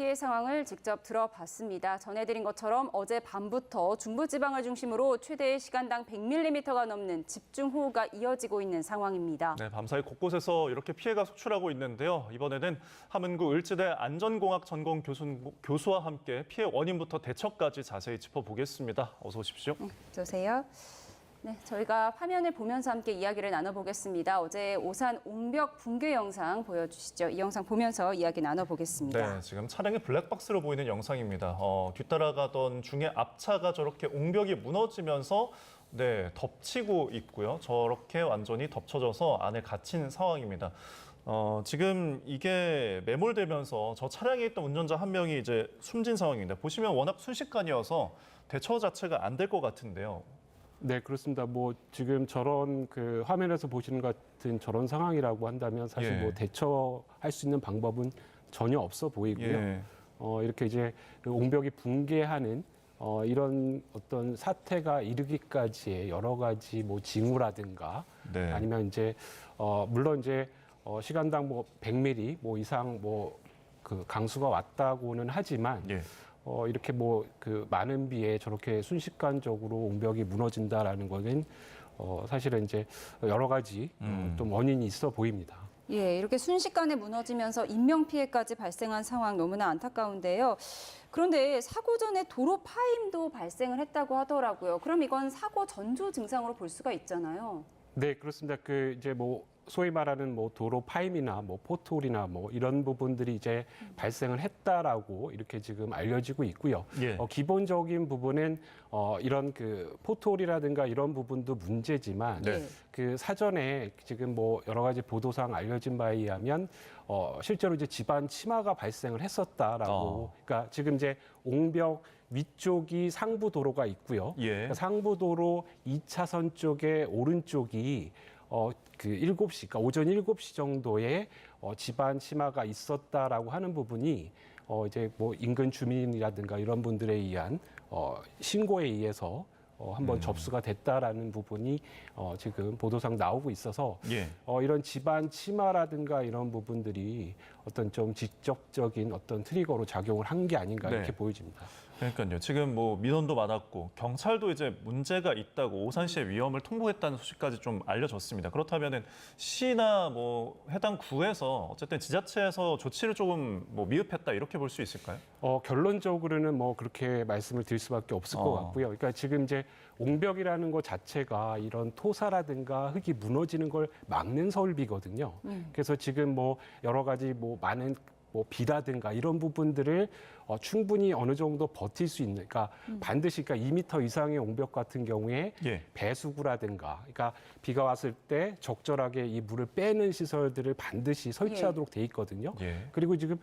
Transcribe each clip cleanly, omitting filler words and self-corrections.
피해 상황을 직접 들어봤습니다. 전해드린 것처럼 어제 밤부터 중부지방을 중심으로 최대 시간당 100mm가 넘는 집중호우가 이어지고 있는 상황입니다. 네, 밤사이 곳곳에서 이렇게 피해가 속출하고 있는데요. 이번에는 함은구 을지대 안전공학 전공 교수와 함께 피해 원인부터 대처까지 자세히 짚어보겠습니다. 어서 오십시오. 어서오세요. 네, 저희가 화면을 보면서 함께 이야기를 나눠보겠습니다. 어제 오산 옹벽 붕괴 영상 보여주시죠. 이 영상 보면서 이야기 나눠보겠습니다. 네, 지금 차량의 블랙박스로 보이는 영상입니다. 뒤따라가던 중에 앞차가 저렇게 옹벽이 무너지면서 덮치고 있고요. 저렇게 완전히 덮쳐져서 안에 갇힌 상황입니다. 지금 이게 매몰되면서 저 차량에 있던 운전자 한 명이 이제 숨진 상황입니다. 보시면 워낙 순식간이어서 대처 자체가 안 될 것 같은데요. 네, 그렇습니다. 뭐 지금 저런 그 화면에서 보시는 것 같은 저런 상황이라고 한다면 사실 예. 뭐 대처할 수 있는 방법은 전혀 없어 보이고요. 예. 이렇게 이제 그 옹벽이 붕괴하는 이런 어떤 사태가 이르기까지의 여러 가지 뭐 징후라든가 네. 아니면 이제 물론 이제 시간당 뭐 100mm 뭐 이상 뭐 그 강수가 왔다고는 하지만 예. 이렇게 뭐 그 많은 비에 저렇게 순식간적으로 옹벽이 무너진다라는 거는 사실은 이제 여러 가지 좀 원인이 있어 보입니다. 예, 이렇게 순식간에 무너지면서 인명피해까지 발생한 상황 너무나 안타까운데요. 그런데 사고 전에 도로 파임도 발생을 했다고 하더라고요. 그럼 이건 사고 전조 증상으로 볼 수가 있잖아요. 네, 그렇습니다. 그 이제 뭐 소위 말하는 뭐 도로 파임이나 뭐 포트홀이나 뭐 이런 부분들이 이제 발생을 했다라고 이렇게 지금 알려지고 있고요. 예. 기본적인 부분은 이런 그 포트홀이라든가 이런 부분도 문제지만 네. 그 사전에 지금 뭐 여러 가지 보도상 알려진 바에 의하면 실제로 이제 집안 침하가 발생을 했었다라고. 그러니까 지금 이제 옹벽 위쪽이 상부 도로가 있고요. 예. 그러니까 상부 도로 2차선 쪽에 오른쪽이 그 7시, 그러니까 오전 7시 정도에 집안 침하가 있었다라고 하는 부분이 이제 뭐 인근 주민이라든가 이런 분들에 의한 신고에 의해서 한번 접수가 됐다라는 부분이 지금 보도상 나오고 있어서 예. 이런 집안 침하라든가 이런 부분들이 어떤 좀 직접적인 어떤 트리거로 작용을 한 게 아닌가 네. 이렇게 보여집니다. 그러니까요. 지금 뭐 민원도 많았고 경찰도 이제 문제가 있다고 오산시의 위험을 통보했다는 소식까지 좀 알려졌습니다. 그렇다면은 시나 뭐 해당 구에서 어쨌든 지자체에서 조치를 조금 뭐 미흡했다 이렇게 볼 수 있을까요? 결론적으로는 뭐 그렇게 말씀을 드릴 수밖에 없을 것 같고요. 그러니까 지금 이제 옹벽이라는 것 자체가 이런 토사라든가 흙이 무너지는 걸 막는 설비거든요. 그래서 지금 뭐 여러 가지 뭐 많은 뭐 비라든가 이런 부분들을 충분히 어느 정도 버틸 수 있는, 그러니까 반드시 그러니까 2m 이상의 옹벽 같은 경우에 예. 배수구라든가, 그러니까 비가 왔을 때 적절하게 이 물을 빼는 시설들을 반드시 설치하도록 돼 있거든요. 예. 그리고 지금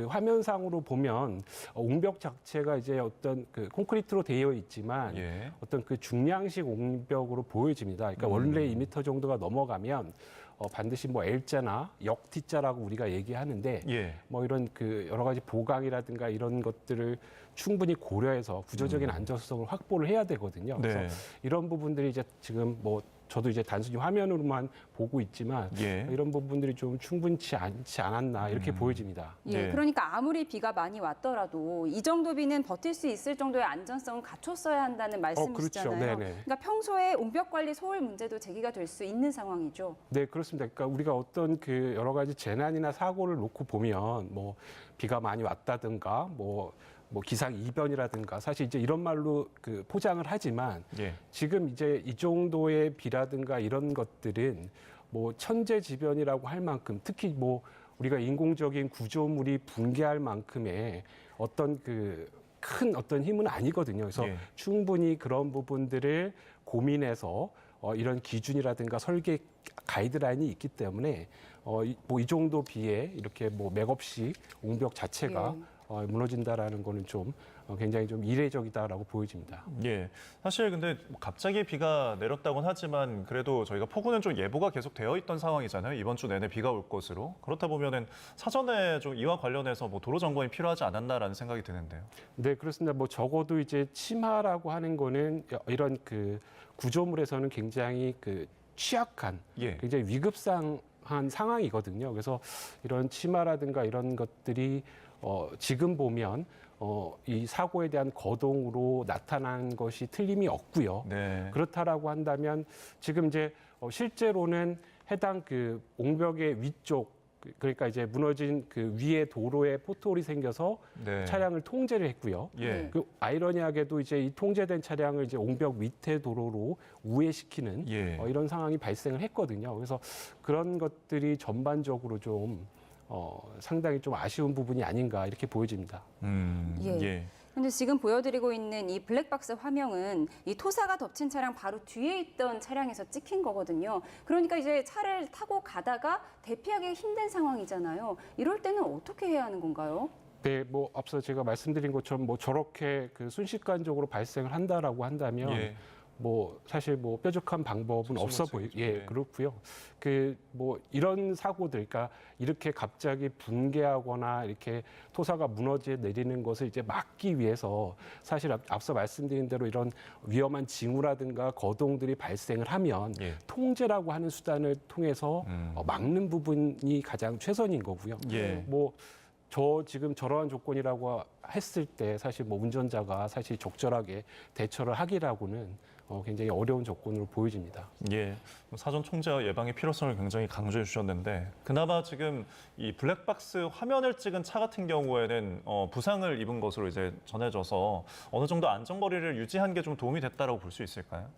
화면상으로 보면 옹벽 자체가 이제 어떤 그 콘크리트로 되어 있지만 예. 어떤 그 중량식 옹벽으로 보여집니다. 그러니까 원래 2m 정도가 넘어가면 반드시 뭐 L자나 역T자라고 우리가 얘기하는데 예. 뭐 이런 그 여러 가지 보강이라든가 이런 것들을 충분히 고려해서 구조적인 안전성을 확보를 해야 되거든요. 네. 그래서 이런 부분들이 이제 지금 뭐 저도 이제 단순히 화면으로만 보고 있지만 예. 이런 부분들이 좀 충분치 않지 않았나 이렇게 보여집니다. 예, 네. 그러니까 아무리 비가 많이 왔더라도 이 정도 비는 버틸 수 있을 정도의 안전성을 갖췄어야 한다는 말씀이시잖아요. 그렇죠. 네네. 그러니까 평소에 옹벽 관리 소홀 문제도 제기가 될 수 있는 상황이죠. 네, 그렇습니다. 그러니까 우리가 어떤 그 여러 가지 재난이나 사고를 놓고 보면 뭐 비가 많이 왔다든가 뭐 기상 이변이라든가 사실 이제 이런 말로 그 포장을 하지만 예. 지금 이제 이 정도의 비라든가 이런 것들은 뭐 천재지변이라고 할 만큼 특히 뭐 우리가 인공적인 구조물이 붕괴할 만큼의 어떤 그 큰 어떤 힘은 아니거든요. 그래서 예. 충분히 그런 부분들을 고민해서 이런 기준이라든가 설계 가이드라인이 있기 때문에 뭐 이 정도 비에 이렇게 뭐 맥없이 옹벽 자체가 무너진다라는 거는 좀 굉장히 좀 이례적이다라고 보여집니다. 예. 사실 근데 갑자기 비가 내렸다고는 하지만 그래도 저희가 폭우는 좀 예보가 계속 되어 있던 상황이잖아요. 이번 주 내내 비가 올 것으로. 그렇다 보면은 사전에 좀 이와 관련해서 뭐 도로 점검이 필요하지 않았나라는 생각이 드는데요. 네, 그렇습니다. 뭐 적어도 이제 침하라고 하는 거는 이런 그 구조물에서는 굉장히 그 취약한, 예. 굉장히 위급상한 급격한 상황이거든요. 그래서 이런 치마라든가 이런 것들이 지금 보면 이 사고에 대한 거동으로 나타난 것이 틀림이 없고요. 네. 그렇다라고 한다면 지금 이제 실제로는 해당 그 옹벽의 위쪽, 그러니까 이제 무너진 그 위에 도로에 포토홀이 생겨서 네. 차량을 통제를 했고요. 예. 그 아이러니하게도 이제 이 통제된 차량을 이제 옹벽 밑에 도로로 우회시키는 예. 이런 상황이 발생을 했거든요. 그래서 그런 것들이 전반적으로 좀 상당히 좀 아쉬운 부분이 아닌가 이렇게 보여집니다. 예. 예. 근데 지금 보여드리고 있는 이 블랙박스 화면은 이 토사가 덮친 차량 바로 뒤에 있던 차량에서 찍힌 거거든요. 그러니까 이제 차를 타고 가다가 대피하기 힘든 상황이잖아요. 이럴 때는 어떻게 해야 하는 건가요? 네, 뭐 앞서 제가 말씀드린 것처럼 뭐 저렇게 그 순식간적으로 발생을 한다라고 한다면 예. 뭐 사실 뭐 뾰족한 방법은 없어 네. 그렇고요. 그 뭐 이런 사고들, 그러니까 이렇게 갑자기 붕괴하거나 이렇게 토사가 무너져 내리는 것을 이제 막기 위해서 사실 앞서 말씀드린 대로 이런 위험한 징후라든가 거동들이 발생을 하면 예. 통제라고 하는 수단을 통해서 막는 부분이 가장 최선인 거고요. 예. 뭐 지금 저러한 조건이라고 했을 때 사실 뭐 운전자가 사실 적절하게 대처를 하기라고는 굉장히 어려운 조건으로 보여집니다. 예, 사전 통제와 예방의 필요성을 굉장히 강조해 주셨는데 그나마 지금 이 블랙박스 화면을 찍은 차 같은 경우에는 부상을 입은 것으로 이제 전해져서 어느 정도 안전거리를 유지한 게 좀 도움이 됐다라고 볼 수 있을까요?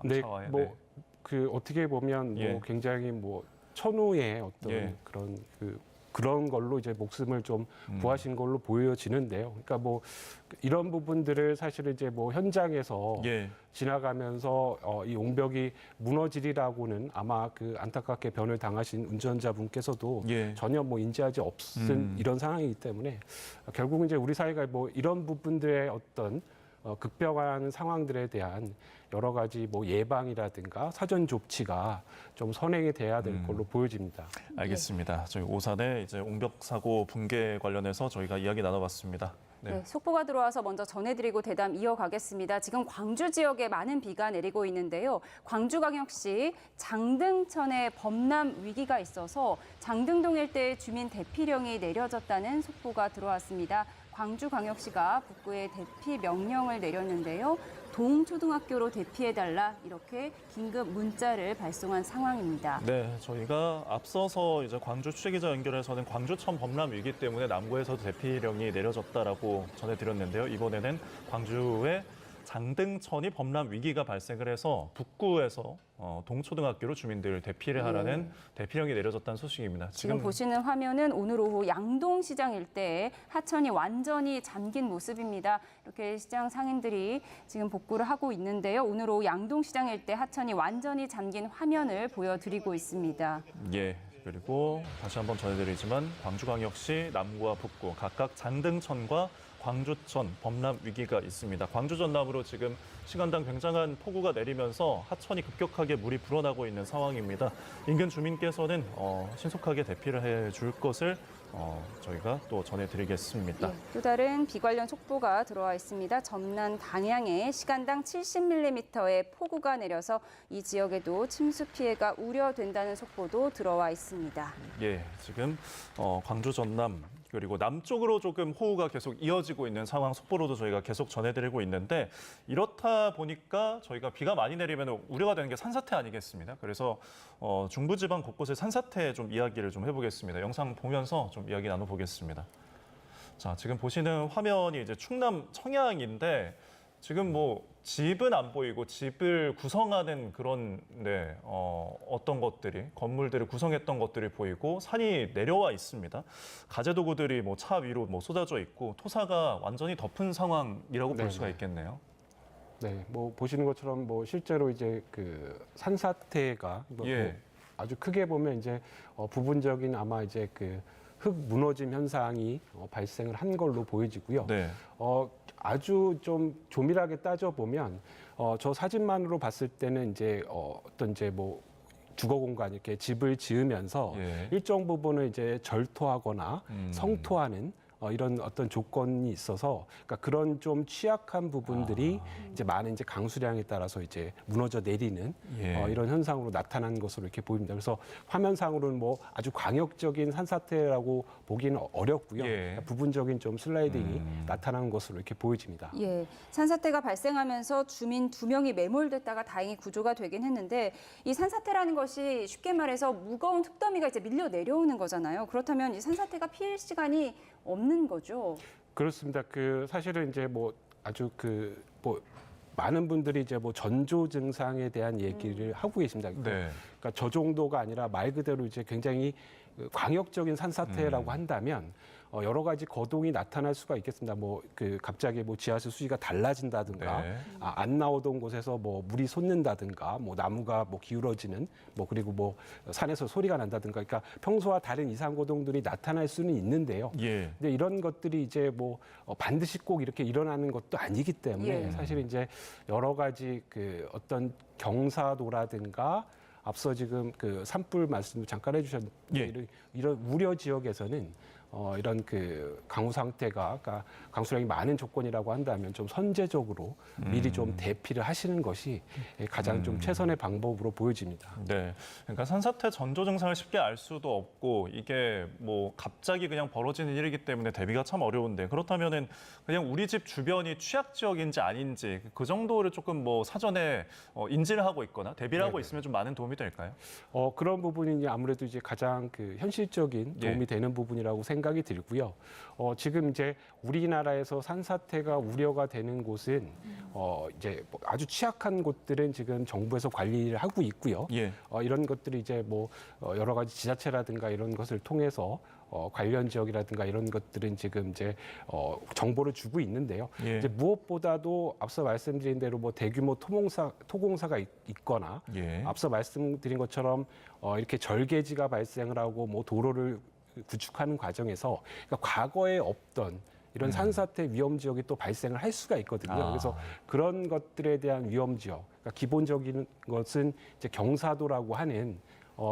네, 앞차와의, 뭐 그 어떻게 보면 예. 뭐 굉장히 뭐 천우의 어떤 예. 그런 걸로 이제 목숨을 좀 구하신 걸로 보여지는데요. 그러니까 뭐 이런 부분들을 사실은 이제 뭐 현장에서 예. 지나가면서 이 옹벽이 무너지리라고는 아마 그 안타깝게 변을 당하신 운전자분께서도 예. 전혀 뭐 인지하지 없은 이런 상황이기 때문에 결국은 이제 우리 사회가 뭐 이런 부분들의 어떤 급변하는 상황들에 대한 여러 가지 뭐 예방이라든가 사전 조치가 좀 선행이 돼야 될 걸로 보여집니다. 알겠습니다. 저희 오산의 이제 옹벽 사고 붕괴 관련해서 저희가 이야기 나눠봤습니다. 네, 속보가 들어와서 먼저 전해드리고 대담 이어가겠습니다. 지금 광주 지역에 많은 비가 내리고 있는데요. 광주광역시 장등천에 범람 위기가 있어서 장등동 일대의 주민 대피령이 내려졌다는 속보가 들어왔습니다. 광주광역시가 북구에 대피 명령을 내렸는데요. 동초등학교로 대피해달라 이렇게 긴급 문자를 발송한 상황입니다. 네, 저희가 앞서서 이제 광주 취재기자 연결해서는 광주천 범람 위기 때문에 남구에서도 대피령이 내려졌다라고 전해드렸는데요. 이번에는 광주의 장등천이 범람 위기가 발생을 해서 북구에서 동초등학교로 주민들 대피를 하라는 대피령이 내려졌다는 소식입니다. 지금 보시는 화면은 오늘 오후 양동시장 일대에 하천이 완전히 잠긴 모습입니다. 이렇게 시장 상인들이 지금 복구를 하고 있는데요. 오늘 오후 양동시장 일대 하천이 완전히 잠긴 화면을 보여드리고 있습니다. 예. 그리고 다시 한번 전해드리지만 광주광역시 남구와 북구 각각 장등천과 광주천 범람 위기가 있습니다. 광주 전남으로 지금 시간당 굉장한 폭우가 내리면서 하천이 급격하게 물이 불어나고 있는 상황입니다. 인근 주민께서는 신속하게 대피를 해줄 것을 저희가 또 전해드리겠습니다. 예, 또 다른 비 관련 속보가 들어와 있습니다. 전남 당양에 시간당 70mm의 폭우가 내려서 이 지역에도 침수 피해가 우려된다는 속보도 들어와 있습니다. 예, 지금 광주 전남 그리고 남쪽으로 조금 호우가 계속 이어지고 있는 상황 속보로도 저희가 계속 전해드리고 있는데 이렇다 보니까 저희가 비가 많이 내리면 우려가 되는 게 산사태 아니겠습니까? 그래서 중부지방 곳곳의 산사태 좀 이야기를 좀 해보겠습니다. 영상 보면서 좀 이야기 나눠보겠습니다. 자, 지금 보시는 화면이 이제 충남 청양인데 지금 뭐 집은 안 보이고 집을 구성하는 그런 어떤 것들이 건물들을 구성했던 것들이 보이고 산이 내려와 있습니다. 가재 도구들이 뭐 차 위로 뭐 쏟아져 있고 토사가 완전히 덮은 상황이라고 볼 수가 있겠네요. 네, 뭐 보시는 것처럼 뭐 실제로 이제 그 산사태가 뭐 아주 크게 보면 이제 부분적인 아마 이제 그 흙 무너짐 현상이 발생을 한 걸로 보여지고요. 네. 아주 좀 조밀하게 따져 보면 저 사진만으로 봤을 때는 이제 어떤 이제 뭐 주거 공간 이렇게 집을 지으면서 일정 부분을 이제 절토하거나 성토하는 이런 어떤 조건이 있어서 그러니까 그런 좀 취약한 부분들이 이제 많은 이제 강수량에 따라서 이제 무너져 내리는 예. 이런 현상으로 나타나는 것으로 이렇게 보입니다. 그래서 화면상으로는 뭐 아주 광역적인 산사태라고 보기는 어렵고요. 예. 그러니까 부분적인 좀 슬라이딩이 나타나는 것으로 이렇게 보여집니다. 예, 산사태가 발생하면서 주민 2명이 매몰됐다가 다행히 구조가 되긴 했는데 이 산사태라는 것이 쉽게 말해서 무거운 흙더미가 이제 밀려 내려오는 거잖아요. 그렇다면 이 산사태가 피할 시간이 없는 거죠. 그렇습니다. 그 사실은 이제 뭐 아주 그 뭐 많은 분들이 이제 뭐 전조 증상에 대한 얘기를 하고 계십니다. 네. 그러니까 저 정도가 아니라 말 그대로 이제 굉장히 광역적인 산사태라고 한다면 여러 가지 거동이 나타날 수가 있겠습니다. 뭐 그 갑자기 뭐 지하수 수위가 달라진다든가, 네. 안 나오던 곳에서 뭐 물이 솟는다든가, 뭐 나무가 뭐 기울어지는, 뭐 그리고 뭐 산에서 소리가 난다든가, 그러니까 평소와 다른 이상 거동들이 나타날 수는 있는데요. 예. 근데 이런 것들이 이제 뭐 반드시 꼭 이렇게 일어나는 것도 아니기 때문에 예. 사실 이제 여러 가지 그 어떤 경사도라든가 앞서 지금 그 산불 말씀을 잠깐 해주셨는데 예. 이런 우려 지역에서는 이런 그 강우 상태가 그러니까 강수량이 많은 조건이라고 한다면 좀 선제적으로 미리 좀 대피를 하시는 것이 가장 좀 최선의 방법으로 보여집니다. 네. 그러니까 산사태 전조 증상을 쉽게 알 수도 없고 이게 뭐 갑자기 그냥 벌어지는 일이기 때문에 대비가 참 어려운데 그렇다면은 그냥 우리 집 주변이 취약 지역인지 아닌지 그 정도를 조금 뭐 사전에 인지를 하고 있거나 대비를 하고 있으면 좀 많은 도움이 될까요? 그런 부분이 이제 아무래도 이제 가장 그 현실적인 도움이 예. 되는 부분이라고 생각이 들고요. 지금 이제 우리나라에서 산사태가 우려가 되는 곳은 이제 뭐 아주 취약한 곳들은 지금 정부에서 관리를 하고 있고요. 예. 이런 것들이 이제 뭐 여러 가지 지자체라든가 이런 것을 통해서 관련 지역이라든가 이런 것들은 지금 이제 정보를 주고 있는데요. 예. 이제 무엇보다도 앞서 말씀드린 대로 뭐 대규모 토공사가 있거나 예. 앞서 말씀드린 것처럼 이렇게 절개지가 발생을 하고 뭐 도로를 구축하는 과정에서 그러니까 과거에 없던 이런 산사태 위험 지역이 또 발생을 할 수가 있거든요. 그래서 그런 것들에 대한 위험 지역, 그러니까 기본적인 것은 이제 경사도라고 하는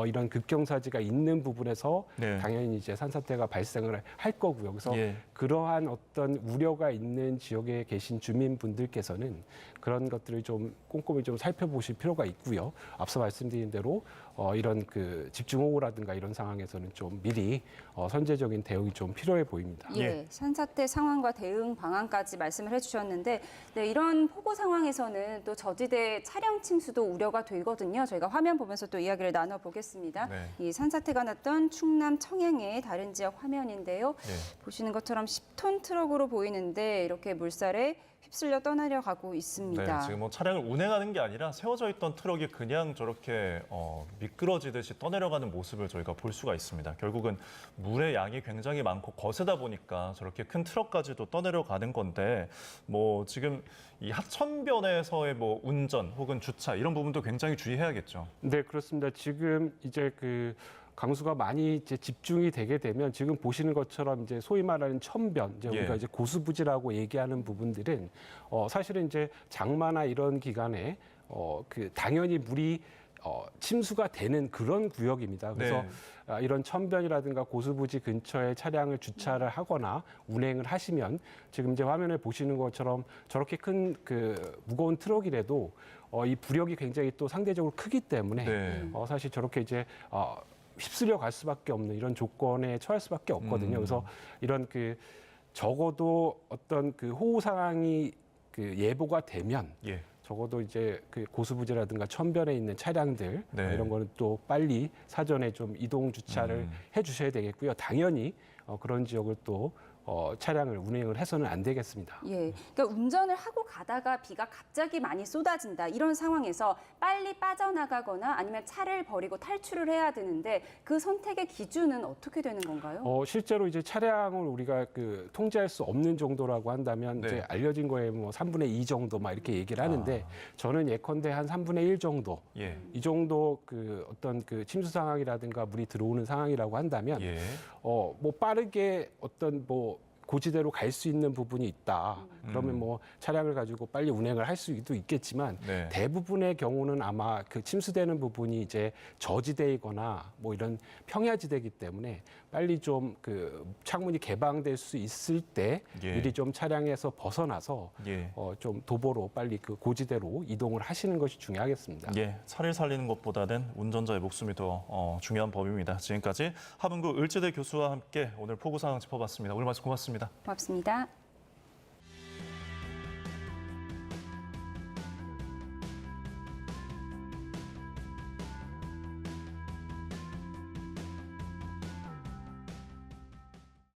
이런 급경사지가 있는 부분에서 네. 당연히 이제 산사태가 발생을 할 거고요. 그래서 예. 그러한 어떤 우려가 있는 지역에 계신 주민분들께서는 그런 것들을 좀 꼼꼼히 좀 살펴보실 필요가 있고요. 앞서 말씀드린 대로 이런 그 집중호우라든가 이런 상황에서는 좀 미리 선제적인 대응이 좀 필요해 보입니다. 예, 산사태 상황과 대응 방안까지 말씀을 해주셨는데 네, 이런 폭우 상황에서는 또 저지대 차량 침수도 우려가 되거든요. 저희가 화면 보면서 또 이야기를 나눠보겠습니다. 네. 이 산사태가 났던 충남 청양의 다른 지역 화면인데요. 예. 보시는 것처럼 10톤 트럭으로 보이는데 이렇게 물살에 휩쓸려 떠나려 가고 있습니다. 네, 지금 뭐 차량을 운행하는 게 아니라 세워져 있던 트럭이 그냥 저렇게 미끄러지듯이 떠내려가는 모습을 저희가 볼 수가 있습니다. 결국은 물의 양이 굉장히 많고 거세다 보니까 저렇게 큰 트럭까지도 떠내려가는 건데 뭐 지금 이 하천변에서의 뭐 운전 혹은 주차 이런 부분도 굉장히 주의해야겠죠. 네, 그렇습니다. 지금 이제 그 강수가 많이 이제 집중이 되게 되면 지금 보시는 것처럼 이제 소위 말하는 천변, 이제 우리가 예. 이제 고수부지라고 얘기하는 부분들은 사실은 이제 장마나 이런 기간에 그 당연히 물이 침수가 되는 그런 구역입니다. 그래서 네. 이런 천변이라든가 고수부지 근처에 차량을 주차를 하거나 운행을 하시면 지금 이제 화면에 보시는 것처럼 저렇게 큰 그 무거운 트럭이라도 이 부력이 굉장히 또 상대적으로 크기 때문에 네. 사실 저렇게 이제 휩쓸려 갈 수밖에 없는 이런 조건에 처할 수밖에 없거든요. 그래서 이런 그 적어도 어떤 그 호우 상황이 그 예보가 되면 예. 적어도 이제 그 고수부지라든가 천변에 있는 차량들 네. 이런 거는 또 빨리 사전에 좀 이동 주차를 해주셔야 되겠고요. 당연히 그런 지역을 또 차량을 운행을 해서는 안 되겠습니다. 예, 그러니까 운전을 하고 가다가 비가 갑자기 많이 쏟아진다 이런 상황에서 빨리 빠져나가거나 아니면 차를 버리고 탈출을 해야 되는데 그 선택의 기준은 어떻게 되는 건가요? 실제로 이제 차량을 우리가 그 통제할 수 없는 정도라고 한다면 네. 이제 알려진 거에 뭐 3분의 2 정도 막 이렇게 얘기를 하는데 저는 예컨대 한 3분의 1 정도 예. 이 정도 그 어떤 그 침수 상황이라든가 물이 들어오는 상황이라고 한다면 예. 뭐 빠르게 어떤 뭐 고지대로 갈 수 있는 부분이 있다. 그러면 뭐 차량을 가지고 빨리 운행을 할 수도 있겠지만 네. 대부분의 경우는 아마 그 침수되는 부분이 이제 저지대이거나 뭐 이런 평야지대이기 때문에 빨리 좀 그 창문이 개방될 수 있을 때 예. 미리 좀 차량에서 벗어나서 예. 좀 도보로 빨리 그 고지대로 이동을 하시는 것이 중요하겠습니다. 예, 차를 살리는 것보다는 운전자의 목숨이 더 중요한 법입니다. 지금까지 하문구 을지대 교수와 함께 오늘 포구 상황 짚어봤습니다. 오늘 말씀 고맙습니다. 고맙습니다.